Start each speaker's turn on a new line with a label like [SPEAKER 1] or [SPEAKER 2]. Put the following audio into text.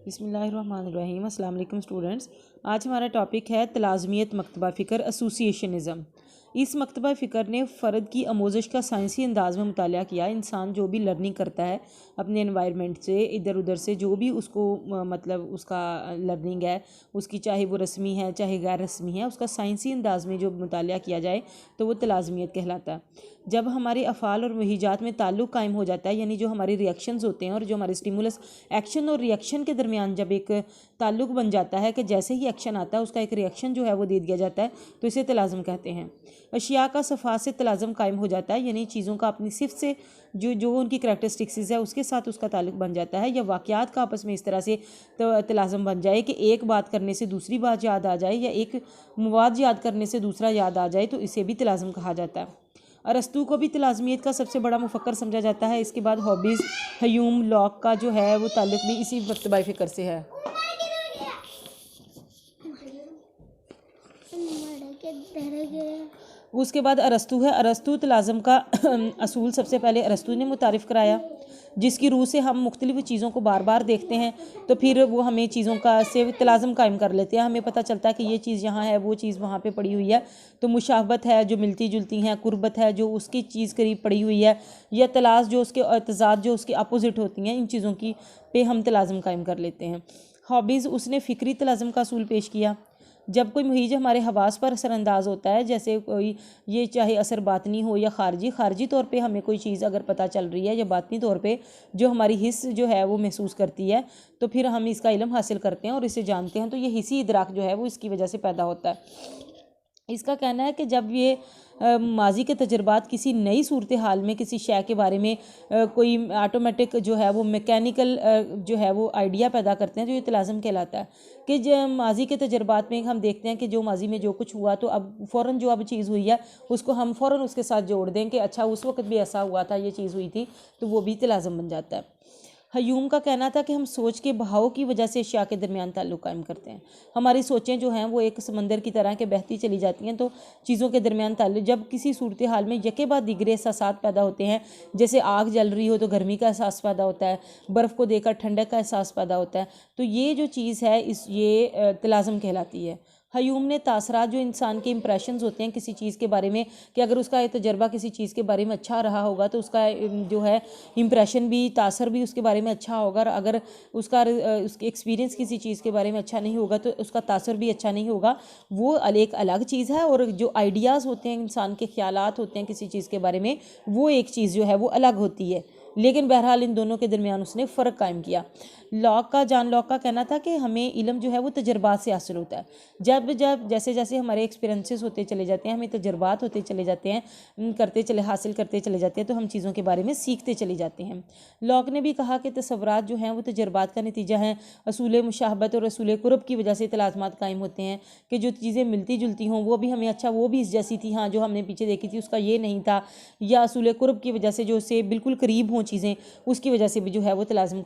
[SPEAKER 1] बिस्मिल्लाहिर्रहमानिर्रहीम। अस्सलाम वालेकुम स्टूडेंट्स। आज हमारा टॉपिक है तलाज़मियत मकतबा फ़िक्र एसोसिएशनिज़म। इस मकतबा फ़िक्र ने फ़र्द की आमोज़श का साइंसी अंदाज में मुताला किया। इंसान जो भी लर्निंग करता है अपने एनवायरनमेंट से, इधर उधर से, जो भी उसको मतलब उसका लर्निंग है, उसकी चाहे वो रस्मी है चाहे गैर रस्मी है, उसका साइंसी अंदाज में जो मुताला किया जाए तो वो तलाज़मियत कहलाता है। जब हमारे अफ़ाल और वहीजात में ताल्लुक़ कायम हो जाता है, यानी जो हमारे रिएक्शंस होते हैं और जो हमारे स्टिमुलस एक्शन और रिएक्शन के दरमियान जब एक ताल्लुक़ बन जाता है कि जैसे ही एक्शन आता है उसका एक रिएक्शन जो है वो दे दिया जाता है, तो इसे तलाज़म कहते हैं। अशिया का सफ़ा से तलाज़म कायम हो जाता है, यानी चीज़ों का अपनी सिफ़त से जो जो उनकी करैक्टरिस्टिक्स है उसके साथ उसका ताल्लुक़ बन जाता है, या वाक़यात का आपस में इस तरह से तलाज़म बन जाए कि एक बात करने से दूसरी बात याद आ जाए, या एक मवाद याद करने से दूसरा याद आ जाए, तो इसे भी तलाज़म कहा जाता है। अरस्तू को भी तलाज़मियत का सबसे बड़ा मुफक्कर समझा जाता है। इसके बाद हॉबीज़, ह्यूम, लॉक का जो है वो ताल्लुक़ भी इसी मकतबा फ़िक्र से है। उसके बाद अरस्तू है। अरस्तू तलाज़म का असूल सबसे पहले अरस्तू ने मुतारिफ़ कराया, जिसकी रूह से हम मुख्तलिफ़ चीज़ों को बार बार देखते हैं तो फिर वो हमें चीज़ों का से तलाज़म कायम कर लेते हैं। हमें पता चलता है कि ये चीज़ यहाँ है, वो चीज़ वहाँ पे पड़ी हुई है। तो मुशाबत है जो मिलती जुलती हैं, कुर्बत है जो उसकी चीज़ करीब पड़ी हुई है, या तलाश जो उसके तज़ाद जो उसके अपोजिट होती हैं, इन चीज़ों की पे हम तलाज़म कायम कर लेते हैं। हॉबीज़, उसने फ़िक्री तलाज़म का असूल पेश किया। जब कोई मुहीज हमारे हवास पर असरअंदाज होता है, जैसे कोई ये चाहे असर बातनी हो या खारजी तौर पे हमें कोई चीज़ अगर पता चल रही है, या बातनी तौर पे जो हमारी हिस्स जो है वो महसूस करती है, तो फिर हम इसका इल्म हासिल करते हैं और इसे जानते हैं। तो ये हिस्सी इदराक जो है वो इसकी वजह से पैदा होता है। इसका कहना है कि जब ये माजी के तजर्बात किसी नई सूरत हाल में किसी शय के बारे में कोई ऑटोमेटिक जो है वो मैकेनिकल जो है वो आइडिया पैदा करते हैं, तो ये तलाज़म कहलाता है। कि जब माजी के तजर्बात में हम देखते हैं कि जो माजी में जो कुछ हुआ, तो अब फ़ौरन जो अब चीज़ हुई है उसको हम फ़ौरन उसके साथ जोड़ दें कि अच्छा उस वक्त भी ऐसा हुआ था, ये चीज़ हुई थी, तो वो भी तलाज़म बन जाता है। हयूम का कहना था कि हम सोच के बहाव की वजह से अशिया के दरमियान ताल्लुक़ कायम करते हैं। हमारी सोचें जो हैं वो एक समंदर की तरह के बहती चली जाती हैं, तो चीज़ों के दरमियान ताल्लुक़ जब किसी सूरत हाल में यके बाद दिगरे एहसास पैदा होते हैं, जैसे आग जल रही हो तो गर्मी का एहसास पैदा होता है, बर्फ़ को देखकर ठंडक का एहसास पैदा होता है, तो ये जो चीज़ है ये तलाज़म कहलाती है। हयूम ने तासरात जो इंसान के इंप्रेशंस होते हैं किसी चीज़ के बारे में, कि अगर उसका ये तजर्बा किसी चीज़ के बारे में अच्छा रहा होगा तो उसका जो है इंप्रेशन भी, तासर भी उसके बारे में अच्छा होगा, और अगर उसका उसके एक्सपीरियंस किसी चीज़ के बारे में अच्छा नहीं होगा तो उसका तासर भी अच्छा नहीं होगा। वो एक अलग चीज़ है, और जो आइडियाज़ होते हैं, इंसान के ख्यालात होते हैं किसी चीज़ के बारे में, वो एक चीज़ जो है वो अलग होती है। लेकिन बहरहाल इन दोनों के दरमियान उसने फ़र्क कायम किया। जॉन लॉक का कहना था कि हमें इल्म जो है वो तजर्बात से हासिल होता है। जब जब जैसे जैसे हमारे एक्सपीरियंसेस होते चले जाते हैं, हमें तजर्बात होते चले जाते हैं, हासिल करते चले जाते हैं, तो हम चीज़ों के बारे में सीखते चले जाते हैं। लॉक ने भी कहा कि तसव्वुरात जो हैं वो तजर्बात का नतीजा हैं। असूल मुशाहबत और असूल कुर्ब की वजह से तलाज़मात कायम होते हैं कि जो चीज़ें मिलती जुलती हों वो भी हमें अच्छा वो भी इस जैसी थी, हाँ जो हमने पीछे देखी थी उसका ये नहीं था, या असूल कुर्ब की वजह से जो उससे बिल्कुल करीब हों चीज़ें, उसकी वजह से भी जो है वो तलाज़म